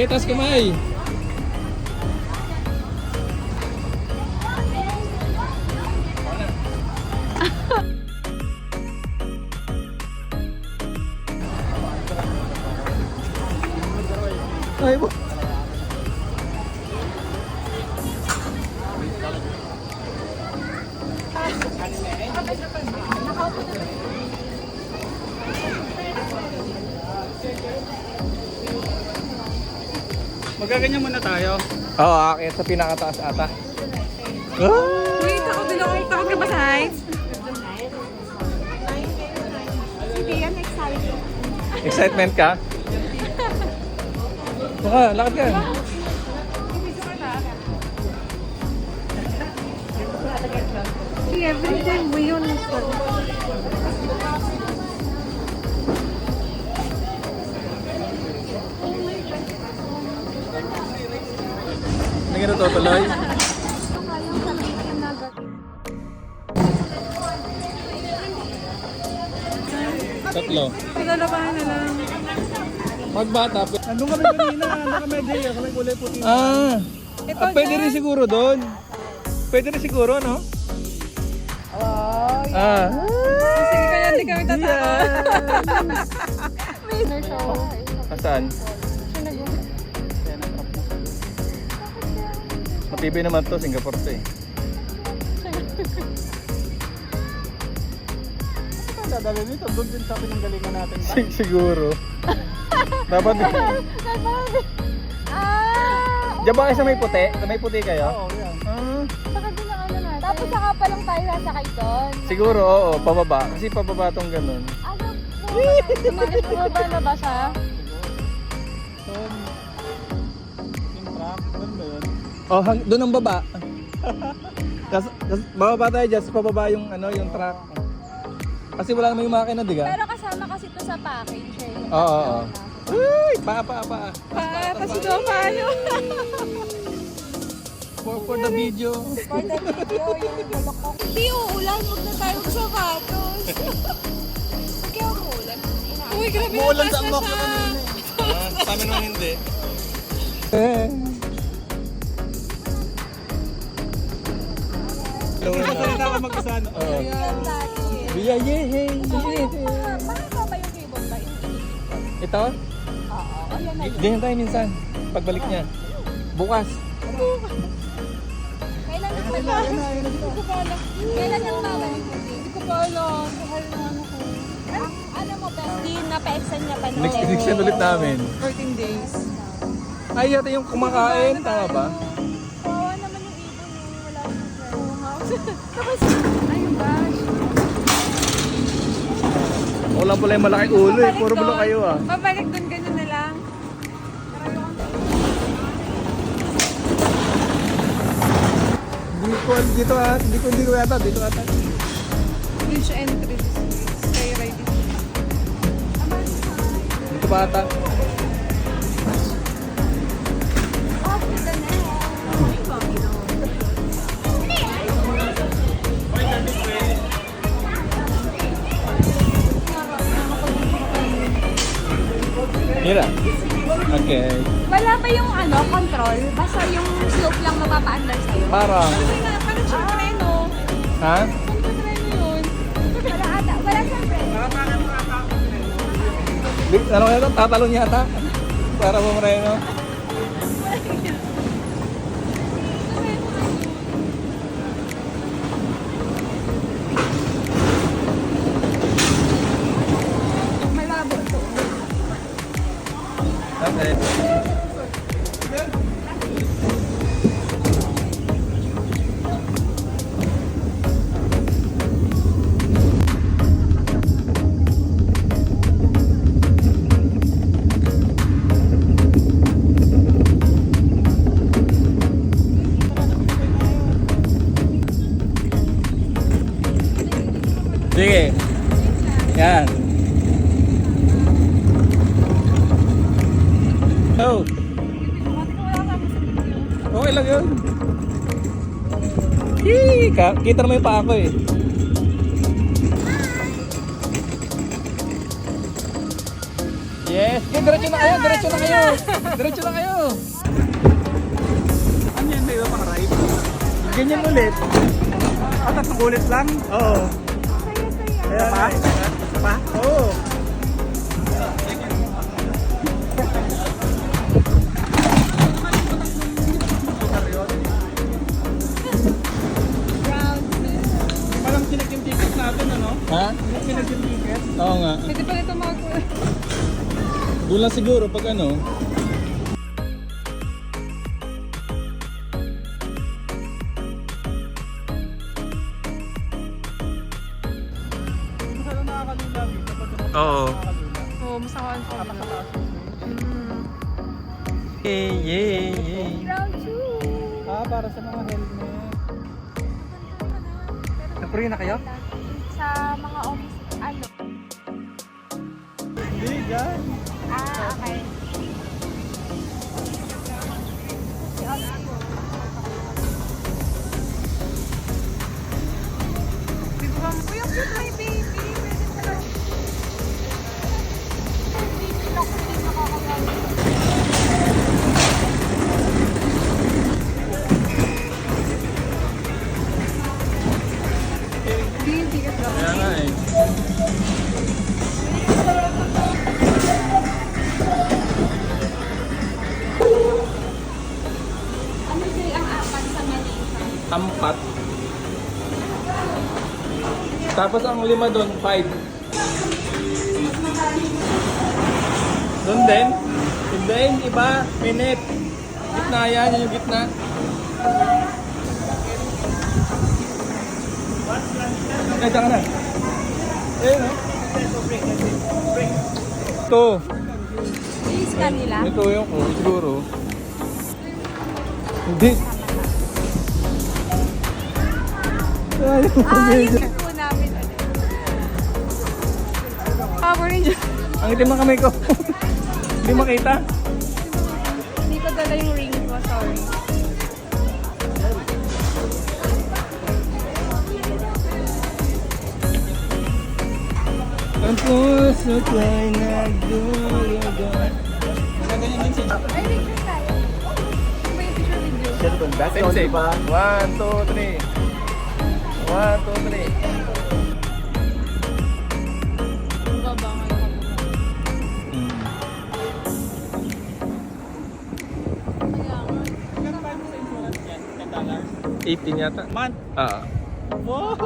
Taas kamay. Ay po. Magaganyan muna tayo. Oo, akit sa pinakataas ata. Wait, takot ka ba sa heights? Hindi yan excited. Excitement ka? Baka, lakad ka. Every time mo yun. Hindi ka natutuloy? Tatlo. Paglalakahan na lang. Pagbata. Nandun kami kanina, nakamedya, kami kulay puti. Ito Pwede rin siguro doon. Pwede rin siguro, no? Oh, Sige kaya hindi kami tatakot. Asan? Matibay naman to, Singapore to eh. Dadali nito, doon din sa atin ang galingan natin. Siguro. Dapat Diyan ba kayo sa may puti? Sa may puti kayo? Oo, yan. Tapos saka pa lang tayo sasakay doon. Siguro, oo, pababa. Kasi pababa tong ganun. Ano? Tumaba na ba siya? Yung truck, doon ba yun? Oh, doon ang baba. Bababa tayo dyan, sa pababa yung, ano, yung truck. Kasi wala naman yung makina, di ka? Pero kasama kasi ito sa package eh. Oo. Uy, pa. Tapos ito, paano? For the video. For the video, yung balokok. Hindi uulan, huwag na tayo magsapatos. Huwag kaya umuulan. Uy, grabe na Muulan taas sa na unlock siya. naman yun eh. Sa amin naman hindi. Sasalita ka mag-isa, no? Oo. Yan dati eh. Biya, yehey. Paano ba yung ribbon ba? Ito? Oo, ayan na. Ganyan tayo minsan. Pagbalik niya. Bukas. Kailan ang babalik? Hindi ko pa alam. Kailan ang babalik? Hindi ko pa alam. Mahal na ano ko. Ano mo, Bestie? Napa-extend niya pa na. Next edition ulit namin. 14 days. Ay, yata yung kumakain. Tama ba? Kawawa naman yung ibon eh. Wala akong friend. Tapos, ayun gosh. Wala pala yung malaking ulo eh. Puro bulo kayo ah. Babalik doon, ganun na lang. Dito ah. Hindi ko yata. Dito ata. Beach entry. Skyride. Dito ba ata? Off to the next. Mira. Okay. Wala ba yung ano, control? Basta yung slope lang mapapaandar sa'yo? Parang. Parang siyang treno. Ha? Parang treno yun. Wala ata. Wala siyempre. Ano kaya ito? Tatalon yata. Para bumreno. Malabo to. Okay. Yan. Oh. Okay lang yun. Yee! Kita naman yung paa ko eh. Yes! Okay, diretso na kayo! Diretso na kayo! Diretso na kayo! Ano yan? May iba pang ride? Ganyan ulit. Ah, tatlong ulit lang? Oo. Kaya pa? Pa? Oo. Parang kinag yung ticket natin, ano? Ha? Kinag yung ticket. Oo nga. Pwede pala ito mga Doon lang siguro pag ano. Masarap nakakalula. Oo. Oo, masakaan ko. Yay, yay, yay. Round 2. Ah, para sa mga helmet. Napuri na kayo? Sa mga office, ano? Hindi, dyan. Ah, okay. Uy, ang cute my baby. Pwede pala. Baby lock, hindi nakakagamit. Kaya nga eh. Ano siya ang apat sa Malaysia? Ampat. Tapos ang lima doon, 5. Doon din. Hindi, yung iba, minute. Gitna yan, yung gitna. Ay, saan ka na? Ayun, no? Ito. Please kanila. Ito yung ko, siguro. Hindi. Ah, yung po namin. Power Ranger. Ang itim ang kamay ko. Hindi makita. Hindi ko dala yung ring ko, sorry. Ang puso ko'y nagdulugan. Ganyan din si Jack. Ay, picture tayo. Ano ba yung picture video? That's Same, same. 1, 2, 3. 1, 2, 3. Ang baba ngayon. 18 yata. Month. Ah. Wow!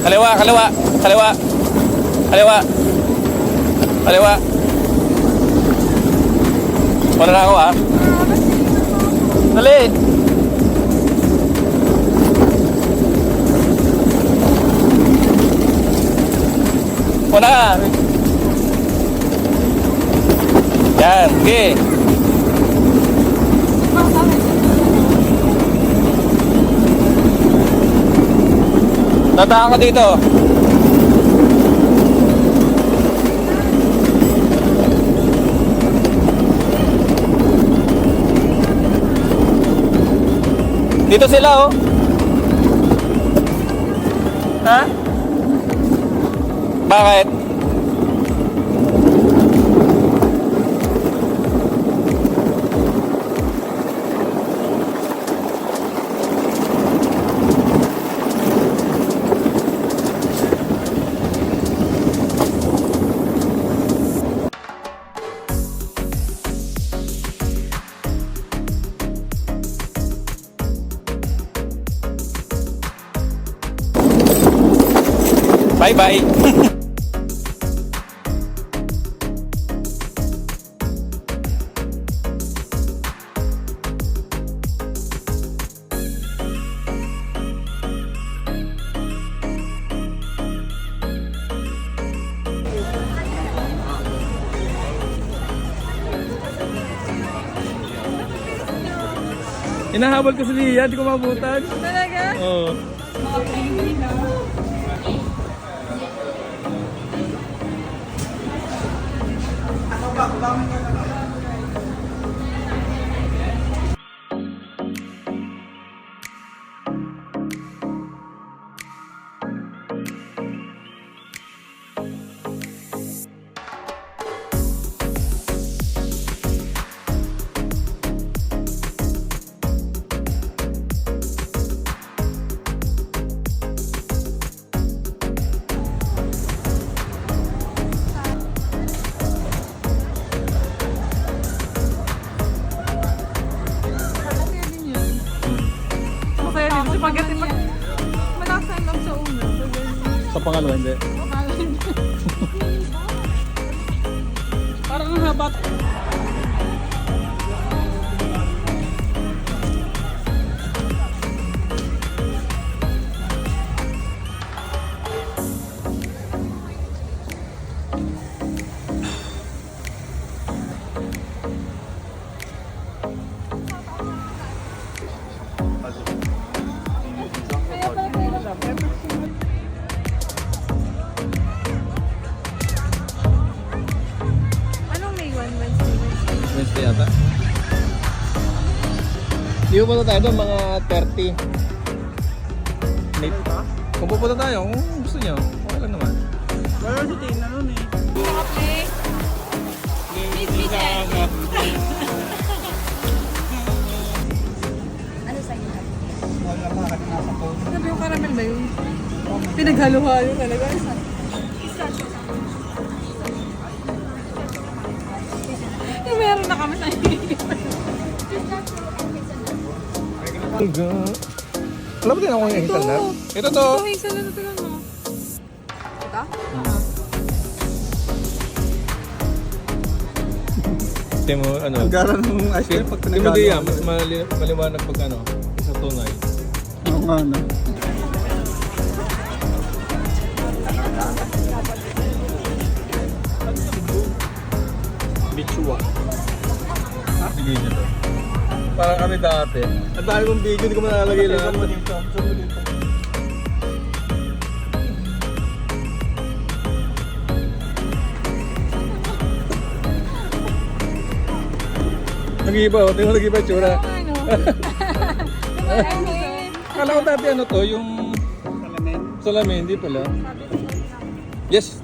Kaliwa, kaliwa, kaliwa. Kaliwa. Kaliwa. Wala na ako ah. Dali. Wala ka. Yan, okay. Tataan ka dito. Dito sila oh. Ha? Bakit? Bye-bye! Hinahabol ko si Lia, di ko mabutan. Talaga? Oo. Masaya din. Spaghetti pa. Malasa lang sa una. Sa pangalawa, hindi. Parang ang habat. Anong May 1 Wednesday? Wednesday yata. Di ba punta tayo doon, mga 30. Nate. Kung pupunta tayo, kung gusto nyo, okay lang naman. Wala si Tina nun eh. Okay. Miss Vincent. Ano sa'yo? Wala pa kasi nasa phone. Sabi yung caramel ba yun? Pinaghalo-halo talaga. Yung meron na kami sa Alam mo din ako yung hinkal na? Ito to. Ito, isa na ito mo. Ito? Ito mo, ano? Ang gara ng ice cream pag Ito mo diya, mas maliwanag pag ano, sa tunay. Oo nga no. Bichua. Sige nyo to. Parang kami dati. Ang dami kong video, hindi ko malalagay lahat. Zoom mo dito. Zoom mo dito. Nag-iiba, oh. Tingnan mo nag-iiba yung tsura. Ano? Kala ko dati ano to, yung Salamin. salamin, hindi pala. Yes!